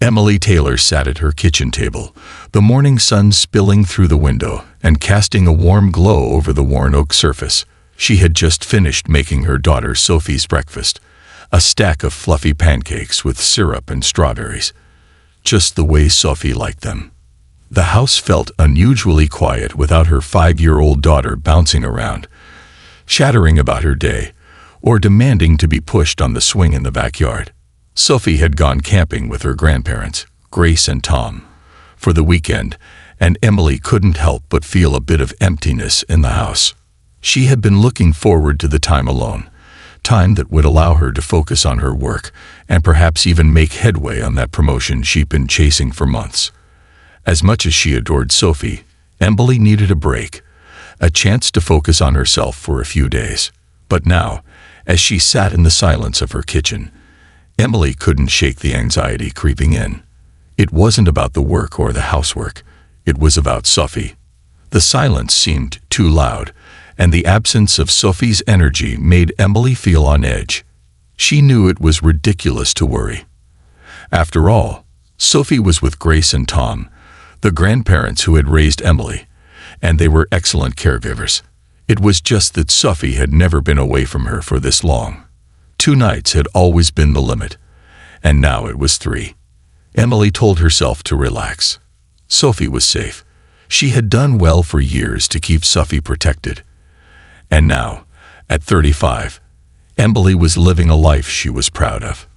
Emily Taylor sat at her kitchen table, the morning sun spilling through the window and casting a warm glow over the worn oak surface. She had just finished making her daughter Sophie's breakfast, a stack of fluffy pancakes with syrup and strawberries, just the way Sophie liked them. The house felt unusually quiet without her 5-year-old daughter bouncing around, chattering about her day, or demanding to be pushed on the swing in the backyard. Sophie had gone camping with her grandparents, Grace and Tom, for the weekend, and Emily couldn't help but feel a bit of emptiness in the house. She had been looking forward to the time alone, time that would allow her to focus on her work and perhaps even make headway on that promotion she'd been chasing for months. As much as she adored Sophie, Emily needed a break, a chance to focus on herself for a few days. But now, as she sat in the silence of her kitchen, Emily couldn't shake the anxiety creeping in. It wasn't about the work or the housework. It was about Sophie. The silence seemed too loud, and the absence of Sophie's energy made Emily feel on edge. She knew it was ridiculous to worry. After all, Sophie was with Grace and Tom, the grandparents who had raised Emily, and they were excellent caregivers. It was just that Sophie had never been away from her for this long. 2 nights had always been the limit, and now it was 3. Emily told herself to relax. Sophie was safe. She had done well for years to keep Sophie protected. And now, at 35, Emily was living a life she was proud of.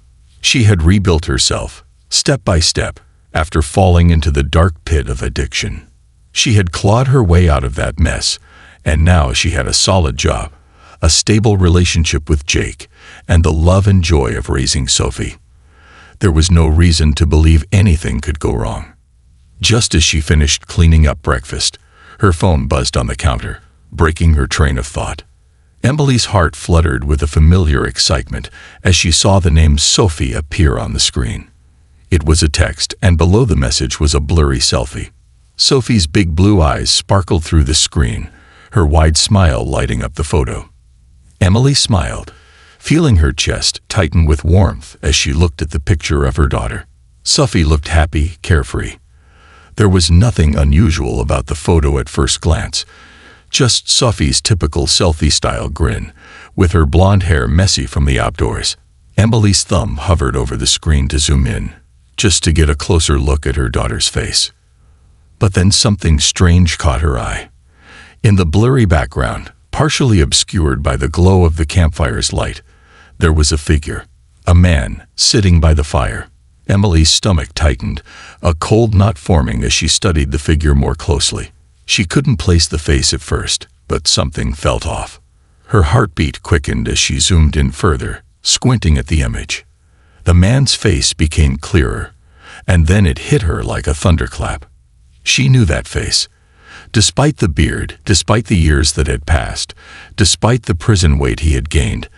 She had rebuilt herself, step by step, after falling into the dark pit of addiction. She had clawed her way out of that mess, and now she had a solid job, a stable relationship with Jake, and the love and joy of raising Sophie. There was no reason to believe anything could go wrong. Just as she finished cleaning up breakfast, her phone buzzed on the counter, breaking her train of thought. Emily's heart fluttered with a familiar excitement as she saw the name Sophie appear on the screen. It was a text, and below the message was a blurry selfie. Sophie's big blue eyes sparkled through the screen, her wide smile lighting up the photo. Emily smiled, feeling her chest tighten with warmth as she looked at the picture of her daughter. Sophie looked happy, carefree. There was nothing unusual about the photo at first glance, just Sophie's typical selfie-style grin, with her blonde hair messy from the outdoors. Emily's thumb hovered over the screen to zoom in, just to get a closer look at her daughter's face. But then something strange caught her eye. In the blurry background, partially obscured by the glow of the campfire's light, there was a figure, a man, sitting by the fire. Emily's stomach tightened, a cold knot forming as she studied the figure more closely. She couldn't place the face at first, but something felt off. Her heartbeat quickened as she zoomed in further, squinting at the image. The man's face became clearer, and then it hit her like a thunderclap. She knew that face. Despite the beard, despite the years that had passed, despite the prison weight he had gained,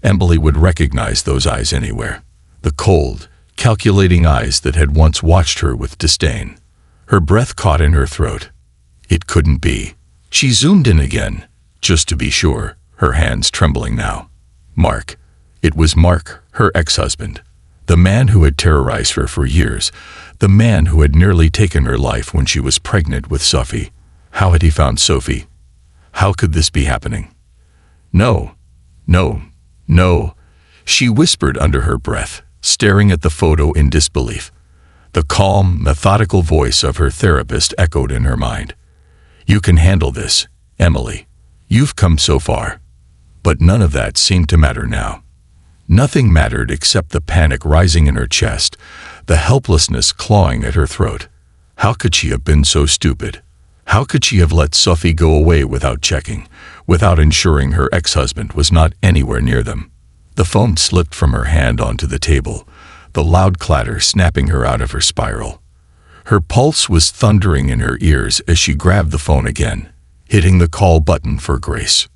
Emily would recognize those eyes anywhere. The cold, calculating eyes that had once watched her with disdain. Her breath caught in her throat. It couldn't be. She zoomed in again, just to be sure, her hands trembling now. Mark. It was Mark, her ex-husband. The man who had terrorized her for years. The man who had nearly taken her life when she was pregnant with Sophie. How had he found Sophie? How could this be happening? No, no, no, she whispered under her breath, staring at the photo in disbelief. The calm, methodical voice of her therapist echoed in her mind. You can handle this, Emily. You've come so far. But none of that seemed to matter now. Nothing mattered except the panic rising in her chest, the helplessness clawing at her throat. How could she have been so stupid? How could she have let Sophie go away without checking, without ensuring her ex-husband was not anywhere near them? The phone slipped from her hand onto the table, the loud clatter snapping her out of her spiral. Her pulse was thundering in her ears as she grabbed the phone again, hitting the call button for Grace.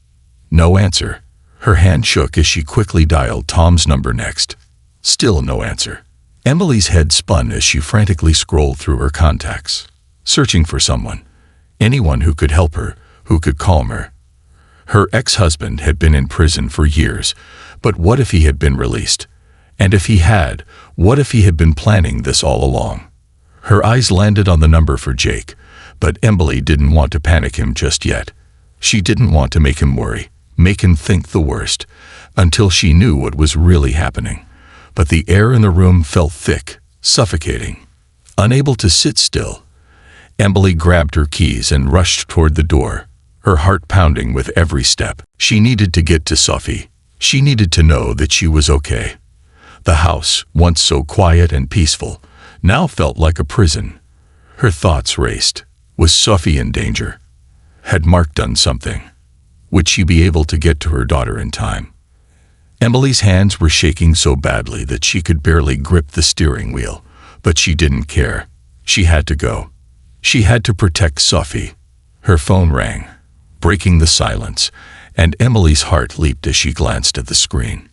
No answer. Her hand shook as she quickly dialed Tom's number next. Still no answer. Emily's head spun as she frantically scrolled through her contacts, searching for someone. Anyone who could help her, who could calm her. Her ex-husband had been in prison for years, but what if he had been released? And if he had, what if he had been planning this all along? Her eyes landed on the number for Jake, but Emily didn't want to panic him just yet. She didn't want to make him worry, make him think the worst, until she knew what was really happening. But the air in the room felt thick, suffocating. Unable to sit still, Emily grabbed her keys and rushed toward the door, her heart pounding with every step. She needed to get to Selfie. She needed to know that she was okay. The house, once so quiet and peaceful, now felt like a prison. Her thoughts raced. Was Selfie in danger? Had Mark done something? Would she be able to get to her daughter in time? Emily's hands were shaking so badly that she could barely grip the steering wheel, but she didn't care. She had to go. She had to protect Selfie. Her phone rang, breaking the silence, and Emily's heart leaped as she glanced at the screen.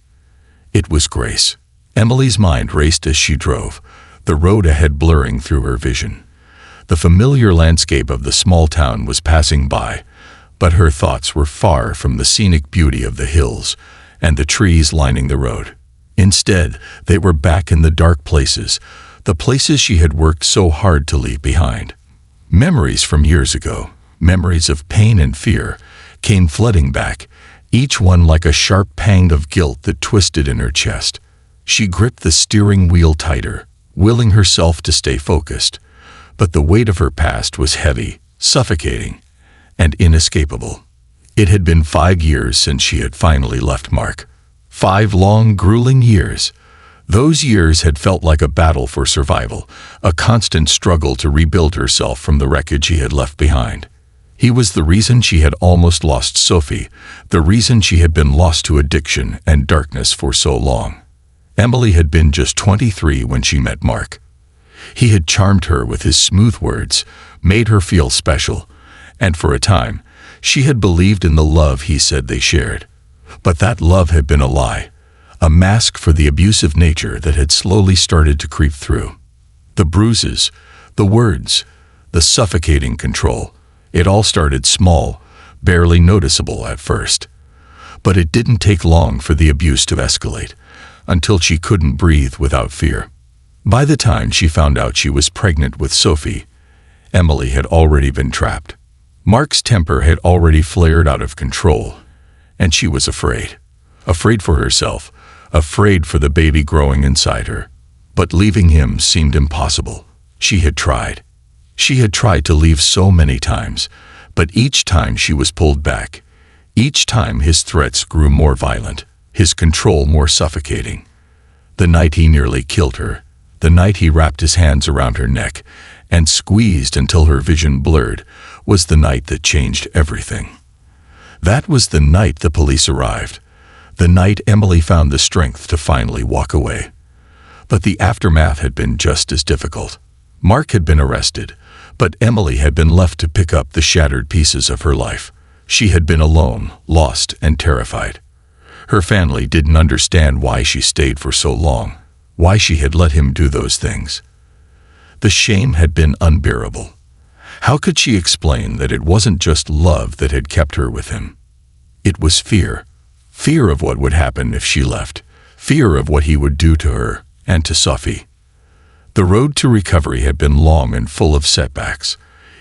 It was Grace. Emily's mind raced as she drove, the road ahead blurring through her vision. The familiar landscape of the small town was passing by, but her thoughts were far from the scenic beauty of the hills and the trees lining the road. Instead, they were back in the dark places, the places she had worked so hard to leave behind. Memories from years ago, memories of pain and fear, came flooding back, each one like a sharp pang of guilt that twisted in her chest. She gripped the steering wheel tighter, willing herself to stay focused. But the weight of her past was heavy, suffocating, and inescapable. It had been 5 years since she had finally left Mark. 5 long, grueling years. Those years had felt like a battle for survival, a constant struggle to rebuild herself from the wreckage he had left behind. He was the reason she had almost lost Selfie, the reason she had been lost to addiction and darkness for so long. Emily had been just 23 when she met Mark. He had charmed her with his smooth words, made her feel special, and for a time, she had believed in the love he said they shared. But that love had been a lie, a mask for the abusive nature that had slowly started to creep through. The bruises, the words, the suffocating control, it all started small, barely noticeable at first. But it didn't take long for the abuse to escalate, until she couldn't breathe without fear. By the time she found out she was pregnant with Selfie, Emily had already been trapped. Mark's temper had already flared out of control, and she was afraid. Afraid for herself, afraid for the baby growing inside her. But leaving him seemed impossible. She had tried. She had tried to leave so many times, but each time she was pulled back. Each time his threats grew more violent, his control more suffocating. The night he nearly killed her, the night he wrapped his hands around her neck and squeezed until her vision blurred, was the night that changed everything. That was the night the police arrived, the night Emily found the strength to finally walk away. But the aftermath had been just as difficult. Mark had been arrested, but Emily had been left to pick up the shattered pieces of her life. She had been alone, lost, and terrified. Her family didn't understand why she stayed for so long, why she had let him do those things. The shame had been unbearable. How could she explain that it wasn't just love that had kept her with him? It was fear. Fear of what would happen if she left. Fear of what he would do to her and to Selfie. The road to recovery had been long and full of setbacks.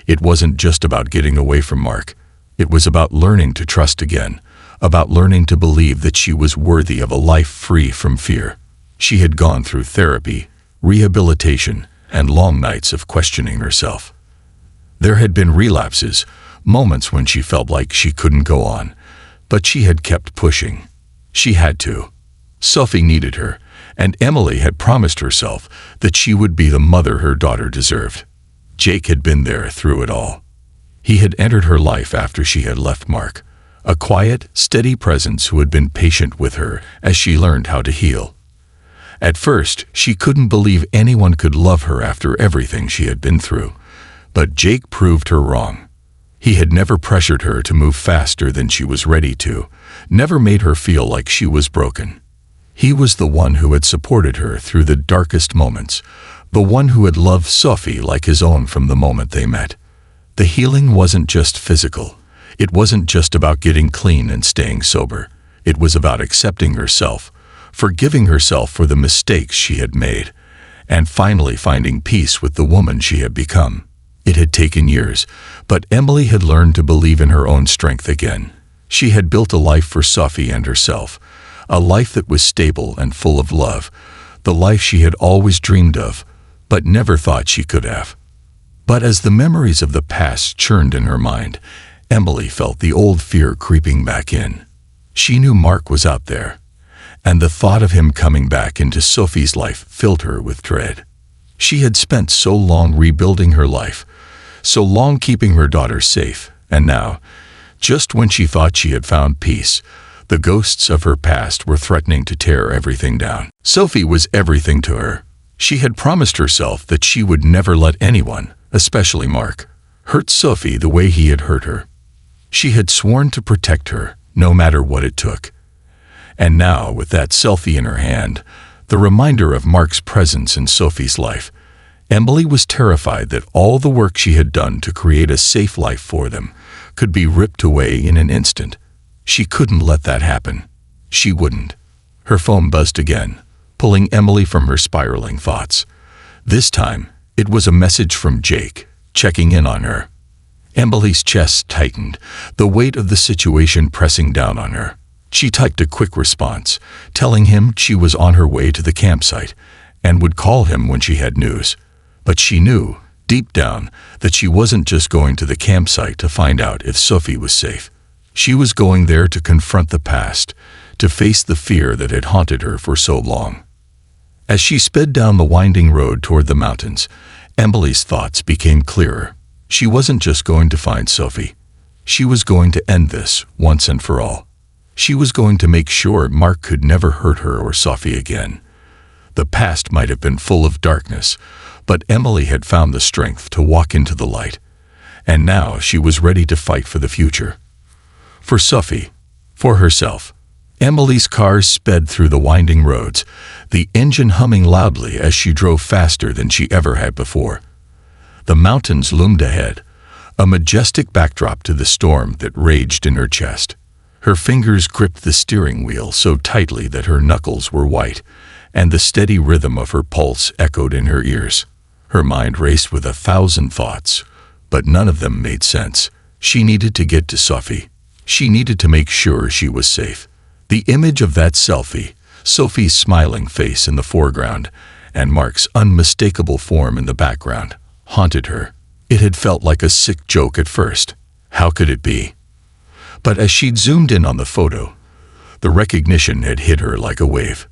It wasn't just about getting away from Mark. It was about learning to trust again, about learning to believe that she was worthy of a life free from fear. She had gone through therapy, rehabilitation, and long nights of questioning herself. There had been relapses, moments when she felt like she couldn't go on, but she had kept pushing. She had to. Selfie needed her, and Emily had promised herself that she would be the mother her daughter deserved. Jake had been there through it all. He had entered her life after she had left Mark, a quiet, steady presence who had been patient with her as she learned how to heal. At first, she couldn't believe anyone could love her after everything she had been through, but Jake proved her wrong. He had never pressured her to move faster than she was ready to, never made her feel like she was broken. He was the one who had supported her through the darkest moments, the one who had loved Selfie like his own from the moment they met. The healing wasn't just physical. It wasn't just about getting clean and staying sober. It was about accepting herself, forgiving herself for the mistakes she had made, and finally finding peace with the woman she had become. It had taken years, but Emily had learned to believe in her own strength again. She had built a life for Selfie and herself, a life that was stable and full of love, the life she had always dreamed of, but never thought she could have. But as the memories of the past churned in her mind, Emily felt the old fear creeping back in. She knew Mark was out there, and the thought of him coming back into Sophie's life filled her with dread. She had spent so long rebuilding her life, so long keeping her daughter safe, and now, just when she thought she had found peace, the ghosts of her past were threatening to tear everything down. Selfie was everything to her. She had promised herself that she would never let anyone, especially Mark, hurt Selfie the way he had hurt her. She had sworn to protect her, no matter what it took. And now, with that Selfie in her hand, the reminder of Mark's presence in Selfie's life, Emily was terrified that all the work she had done to create a safe life for them could be ripped away in an instant. She couldn't let that happen. She wouldn't. Her phone buzzed again, pulling Emily from her spiraling thoughts. This time, it was a message from Jake, checking in on her. Emily's chest tightened, the weight of the situation pressing down on her. She typed a quick response, telling him she was on her way to the campsite and would call him when she had news. But she knew, deep down, that she wasn't just going to the campsite to find out if Selfie was safe. She was going there to confront the past, to face the fear that had haunted her for so long. As she sped down the winding road toward the mountains, Emily's thoughts became clearer. She wasn't just going to find Selfie. She was going to end this once and for all. She was going to make sure Mark could never hurt her or Selfie again. The past might have been full of darkness, but Emily had found the strength to walk into the light. And now she was ready to fight for the future. For Selfie, for herself. Emily's car sped through the winding roads, the engine humming loudly as she drove faster than she ever had before. The mountains loomed ahead, a majestic backdrop to the storm that raged in her chest. Her fingers gripped the steering wheel so tightly that her knuckles were white, and the steady rhythm of her pulse echoed in her ears. Her mind raced with 1,000 thoughts, but none of them made sense. She needed to get to Selfie. She needed to make sure she was safe. The image of that Selfie, Sophie's smiling face in the foreground, and Mark's unmistakable form in the background, haunted her. It had felt like a sick joke at first. How could it be? But as she'd zoomed in on the photo, the recognition had hit her like a wave.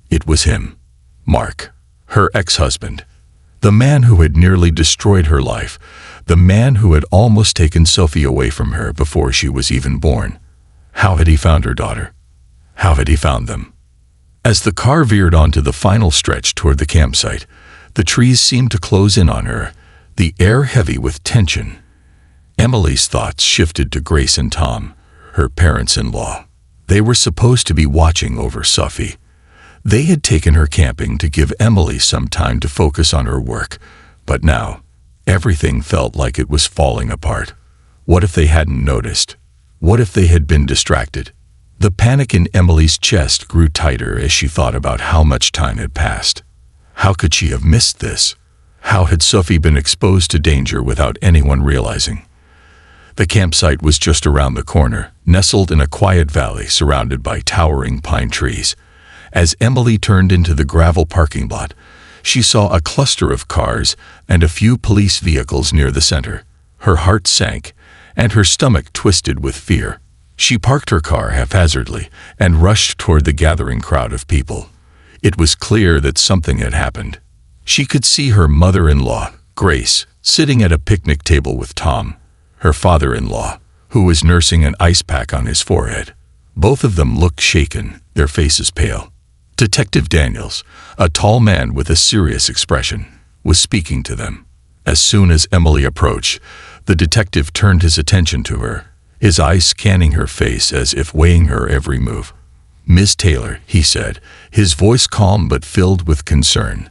It was him, Mark, her ex-husband, the man who had nearly destroyed her life, the man who had almost taken Selfie away from her before she was even born. How had he found her daughter? How had he found them? As the car veered onto the final stretch toward the campsite, the trees seemed to close in on her, the air heavy with tension. Emily's thoughts shifted to Grace and Tom, her parents-in-law. They were supposed to be watching over Selfie. They had taken her camping to give Emily some time to focus on her work, but now, everything felt like it was falling apart. What if they hadn't noticed? What if they had been distracted? The panic in Emily's chest grew tighter as she thought about how much time had passed. How could she have missed this? How had Selfie been exposed to danger without anyone realizing? The campsite was just around the corner, nestled in a quiet valley surrounded by towering pine trees. As Emily turned into the gravel parking lot, she saw a cluster of cars and a few police vehicles near the center. Her heart sank, and her stomach twisted with fear. She parked her car haphazardly and rushed toward the gathering crowd of people. It was clear that something had happened. She could see her mother-in-law, Grace, sitting at a picnic table with Tom, her father-in-law, who was nursing an ice pack on his forehead. Both of them looked shaken, their faces pale. Detective Daniels, a tall man with a serious expression, was speaking to them. As soon as Emily approached, the detective turned his attention to her, his eyes scanning her face as if weighing her every move. "Miss Taylor," he said, his voice calm but filled with concern.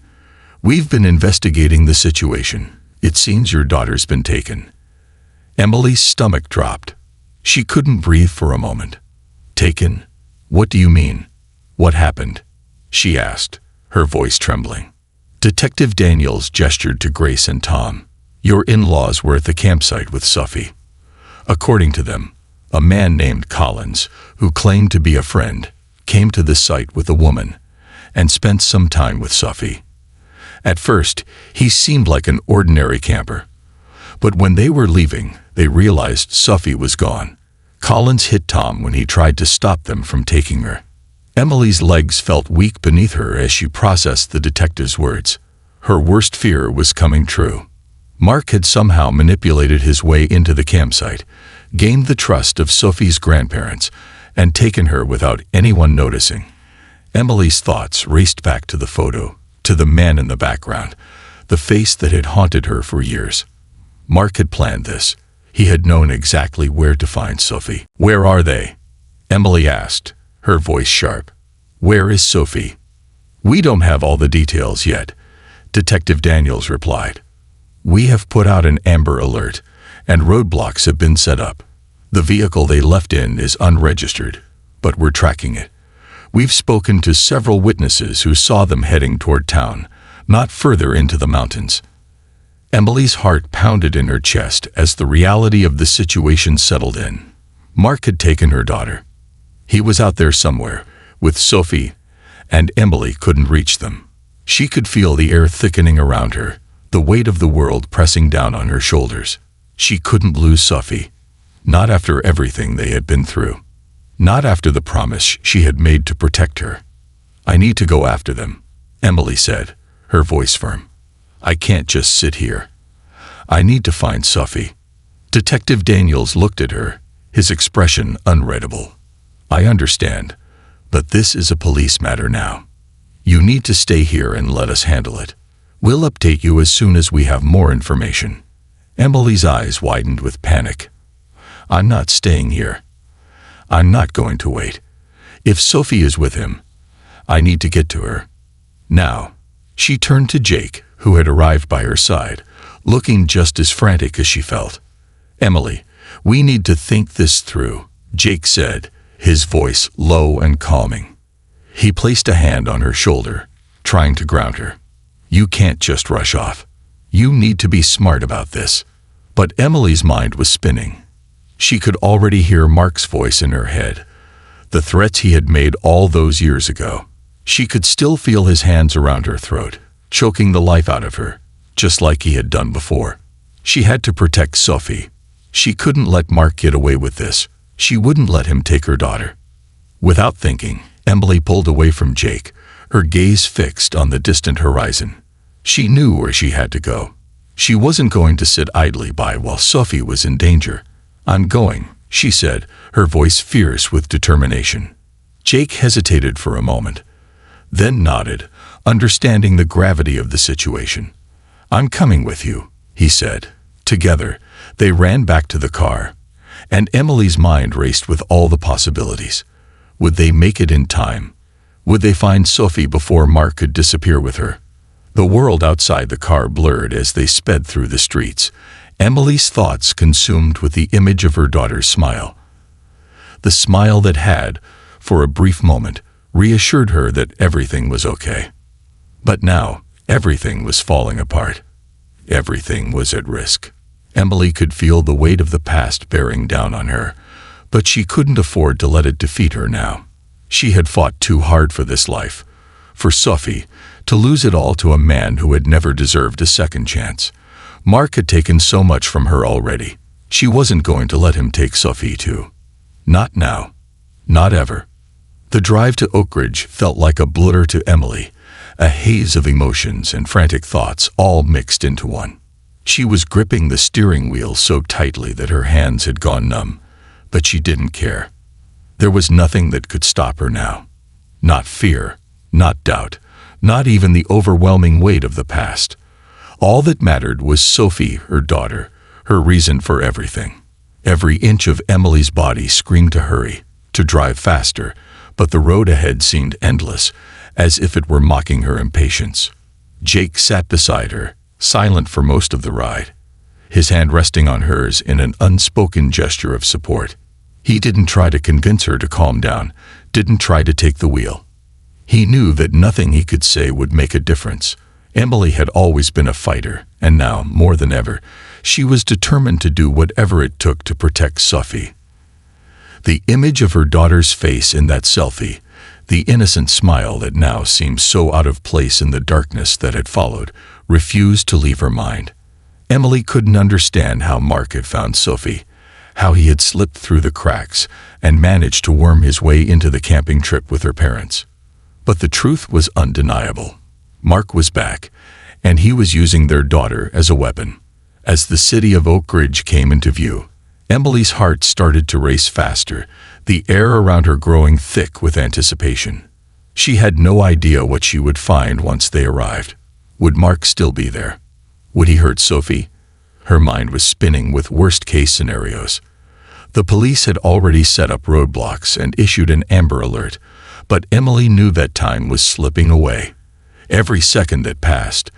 "We've been investigating the situation. It seems your daughter's been taken." Emily's stomach dropped. She couldn't breathe for a moment. "Taken? What do you mean? What happened?" she asked, her voice trembling. Detective Daniels gestured to Grace and Tom. Your in-laws were at the campsite with Selfie. According to them, a man named Collins, who claimed to be a friend, came to the site with a woman and spent some time with Selfie. At first, he seemed like an ordinary camper. But when they were leaving, they realized Selfie was gone. Collins hit Tom when he tried to stop them from taking her. Emily's legs felt weak beneath her as she processed the detective's words. Her worst fear was coming true. Mark had somehow manipulated his way into the campsite, gained the trust of Sophie's grandparents, and taken her without anyone noticing. Emily's thoughts raced back to the photo, to the man in the background, the face that had haunted her for years. Mark had planned this. He had known exactly where to find Selfie. Where are they? Emily asked, her voice sharp. Where is Selfie? We don't have all the details yet, Detective Daniels replied. We have put out an Amber Alert, and roadblocks have been set up. The vehicle they left in is unregistered, but we're tracking it. We've spoken to several witnesses who saw them heading toward town, not further into the mountains. Emily's heart pounded in her chest as the reality of the situation settled in. Mark had taken her daughter. He was out there somewhere, with Selfie, and Emily couldn't reach them. She could feel the air thickening around her, the weight of the world pressing down on her shoulders. She couldn't lose Selfie. Not after everything they had been through. Not after the promise she had made to protect her. I need to go after them, Emily said, her voice firm. I can't just sit here. I need to find Selfie. Detective Daniels looked at her, his expression unreadable. I understand, but this is a police matter now. You need to stay here and let us handle it. We'll update you as soon as we have more information. Emily's eyes widened with panic. I'm not staying here. I'm not going to wait. If Selfie is with him, I need to get to her. Now, she turned to Jake, who had arrived by her side, looking just as frantic as she felt. Emily, we need to think this through, Jake said, his voice low and calming. He placed a hand on her shoulder, trying to ground her. You can't just rush off. You need to be smart about this. But Emily's mind was spinning. She could already hear Mark's voice in her head, the threats he had made all those years ago. She could still feel his hands around her throat, choking the life out of her, just like he had done before. She had to protect Selfie. She couldn't let Mark get away with this. She wouldn't let him take her daughter. Without thinking, Emily pulled away from Jake, her gaze fixed on the distant horizon. She knew where she had to go. She wasn't going to sit idly by while Selfie was in danger. I'm going, she said, her voice fierce with determination. Jake hesitated for a moment, then nodded, understanding the gravity of the situation. I'm coming with you, he said. Together, they ran back to the car, and Emily's mind raced with all the possibilities. Would they make it in time? Would they find Selfie before Mark could disappear with her? The world outside the car blurred as they sped through the streets, Emily's thoughts consumed with the image of her daughter's smile. The smile that had, for a brief moment, reassured her that everything was okay. But now, everything was falling apart. Everything was at risk. Emily could feel the weight of the past bearing down on her, but she couldn't afford to let it defeat her now. She had fought too hard for this life, for Selfie, to lose it all to a man who had never deserved a second chance. Mark had taken so much from her already. She wasn't going to let him take Selfie too. Not now. Not ever. The drive to Oak Ridge felt like a blur to Emily, a haze of emotions and frantic thoughts all mixed into one. She was gripping the steering wheel so tightly that her hands had gone numb, but she didn't care. There was nothing that could stop her now. Not fear, not doubt, not even the overwhelming weight of the past. All that mattered was Selfie, her daughter, her reason for everything. Every inch of Emily's body screamed to hurry, to drive faster, but the road ahead seemed endless, as if it were mocking her impatience. Jake sat beside her, silent for most of the ride, his hand resting on hers in an unspoken gesture of support. He didn't try to convince her to calm down, didn't try to take the wheel. He knew that nothing he could say would make a difference. Emily had always been a fighter, and now, more than ever, she was determined to do whatever it took to protect Selfie. The image of her daughter's face in that selfie, the innocent smile that now seemed so out of place in the darkness that had followed, refused to leave her mind. Emily couldn't understand how Mark had found Selfie, how he had slipped through the cracks and managed to worm his way into the camping trip with her parents. But the truth was undeniable. Mark was back, and he was using their daughter as a weapon. As the city of Oak Ridge came into view, Emily's heart started to race faster, the air around her growing thick with anticipation. She had no idea what she would find once they arrived. Would Mark still be there? Would he hurt Selfie? Her mind was spinning with worst-case scenarios. The police had already set up roadblocks and issued an Amber Alert, but Emily knew that time was slipping away. Every second that passed,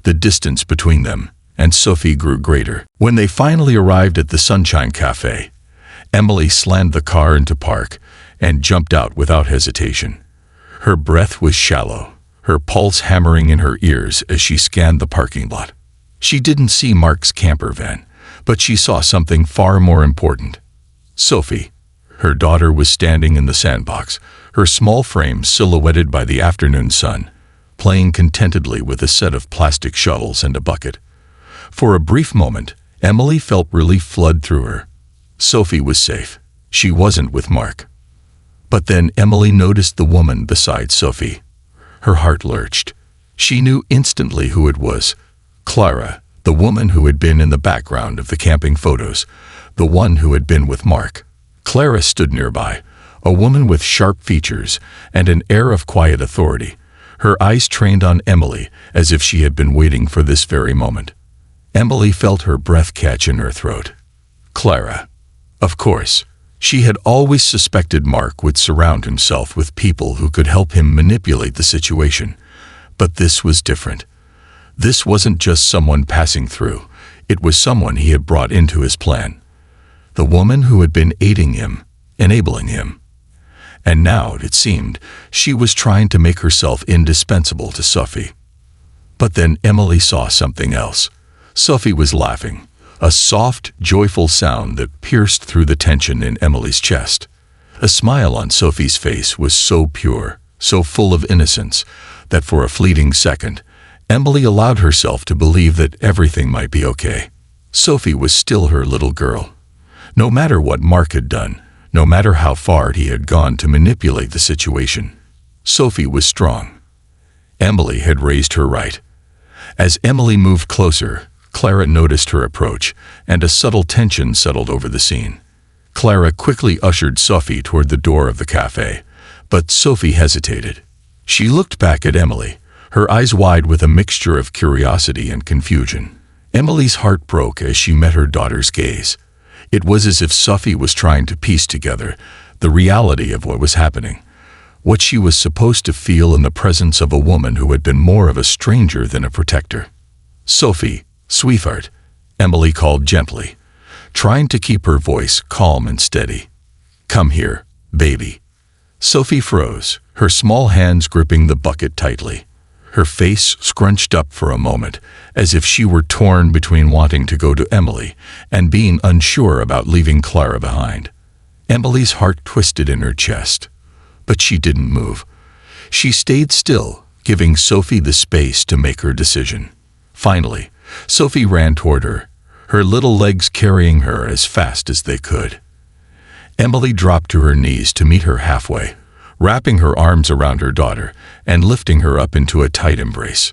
the distance between them and Selfie grew greater. When they finally arrived at the Sunshine Cafe, Emily slammed the car into park and jumped out without hesitation. Her breath was shallow, her pulse hammering in her ears as she scanned the parking lot. She didn't see Mark's camper van, but she saw something far more important. Selfie. Her daughter was standing in the sandbox, her small frame silhouetted by the afternoon sun, playing contentedly with a set of plastic shuttles and a bucket. For a brief moment, Emily felt relief flood through her. Selfie was safe. She wasn't with Mark. But then Emily noticed the woman beside Selfie. Her heart lurched. She knew instantly who it was. Clara, the woman who had been in the background of the camping photos, the one who had been with Mark. Clara stood nearby, a woman with sharp features and an air of quiet authority, her eyes trained on Emily as if she had been waiting for this very moment. Emily felt her breath catch in her throat. Clara. Of course, she had always suspected Mark would surround himself with people who could help him manipulate the situation. But this was different. This wasn't just someone passing through, it was someone he had brought into his plan. The woman who had been aiding him, enabling him. And now, it seemed, she was trying to make herself indispensable to Selfie. But then Emily saw something else. Selfie was laughing, a soft, joyful sound that pierced through the tension in Emily's chest. A smile on Selfie's face was so pure, so full of innocence, that for a fleeting second, Emily allowed herself to believe that everything might be okay. Selfie was still her little girl. No matter what Mark had done, no matter how far he had gone to manipulate the situation, Selfie was strong. Emily had raised her right. As Emily moved closer, Clara noticed her approach, and a subtle tension settled over the scene. Clara quickly ushered Selfie toward the door of the cafe, but Selfie hesitated. She looked back at Emily, her eyes wide with a mixture of curiosity and confusion. Emily's heart broke as she met her daughter's gaze. It was as if Selfie was trying to piece together the reality of what was happening, what she was supposed to feel in the presence of a woman who had been more of a stranger than a protector. Selfie, sweetheart, Emily called gently, trying to keep her voice calm and steady. Come here, baby. Selfie froze, her small hands gripping the bucket tightly. Her face scrunched up for a moment, as if she were torn between wanting to go to Emily and being unsure about leaving Clara behind. Emily's heart twisted in her chest, but she didn't move. She stayed still, giving Selfie the space to make her decision. Finally, Selfie ran toward her, her little legs carrying her as fast as they could. Emily dropped to her knees to meet her halfway, wrapping her arms around her daughter and lifting her up into a tight embrace.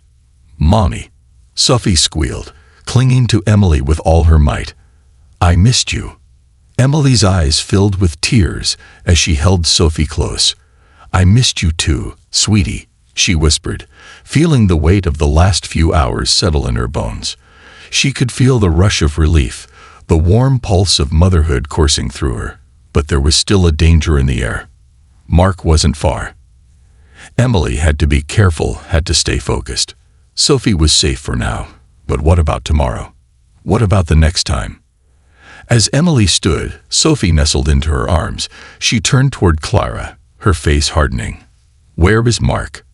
Mommy, Selfie squealed, clinging to Emily with all her might. I missed you. Emily's eyes filled with tears as she held Selfie close. I missed you too, sweetie, she whispered, feeling the weight of the last few hours settle in her bones. She could feel the rush of relief, the warm pulse of motherhood coursing through her, but there was still a danger in the air. Mark wasn't far. Emily had to be careful, had to stay focused. Selfie was safe for now, but what about tomorrow? What about the next time? As Emily stood, Selfie nestled into her arms. She turned toward Clara, her face hardening. "Where is Mark?"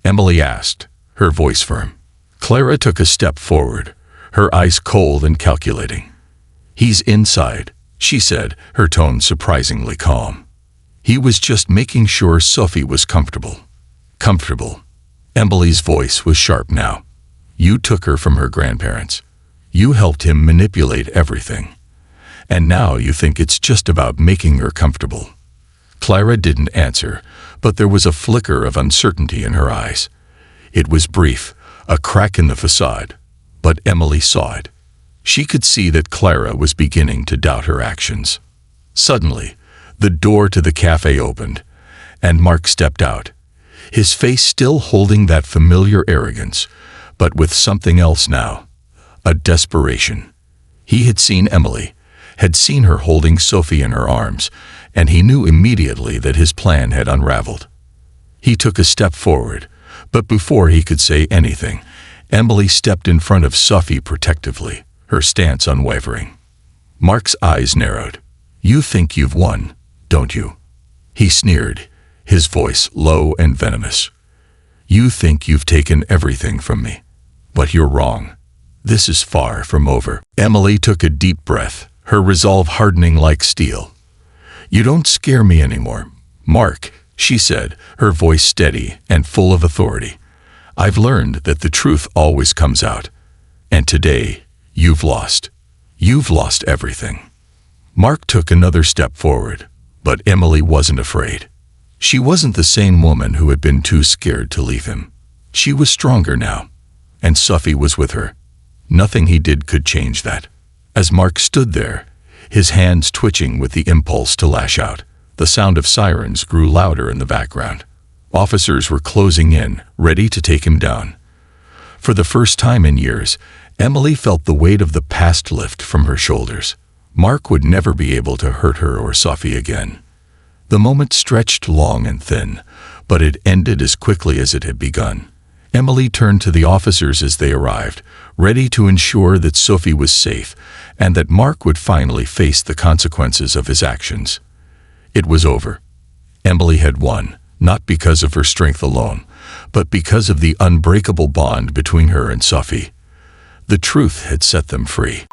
Emily asked, her voice firm. Clara took a step forward, her eyes cold and calculating. "He's inside," she said, her tone surprisingly calm. "He was just making sure Sophie was comfortable." Comfortable. Emily's voice was sharp now. "You took her from her grandparents. You helped him manipulate everything. And now you think it's just about making her comfortable." Clara didn't answer, but there was a flicker of uncertainty in her eyes. It was brief, a crack in the facade, but Emily saw it. She could see that Clara was beginning to doubt her actions. Suddenly, the door to the cafe opened, and Mark stepped out, his face still holding that familiar arrogance, but with something else now, a desperation. He had seen Emily, had seen her holding Sophie in her arms, and he knew immediately that his plan had unraveled. He took a step forward, but before he could say anything, Emily stepped in front of Sophie protectively, her stance unwavering. Mark's eyes narrowed. "You think you've won, don't you?" He sneered, his voice low and venomous. "You think you've taken everything from me, but you're wrong. This is far from over." Emily took a deep breath, her resolve hardening like steel. "You don't scare me anymore, Mark," she said, her voice steady and full of authority. "I've learned that the truth always comes out. And today, you've lost. You've lost everything." Mark took another step forward, but Emily wasn't afraid. She wasn't the same woman who had been too scared to leave him. She was stronger now, and Sophie was with her. Nothing he did could change that. As Mark stood there, his hands twitching with the impulse to lash out, the sound of sirens grew louder in the background. Officers were closing in, ready to take him down. For the first time in years, Emily felt the weight of the past lift from her shoulders. Mark would never be able to hurt her or Sophie again. The moment stretched long and thin, but it ended as quickly as it had begun. Emily turned to the officers as they arrived, ready to ensure that Sophie was safe and that Mark would finally face the consequences of his actions. It was over. Emily had won, not because of her strength alone, but because of the unbreakable bond between her and Selfie. The truth had set them free.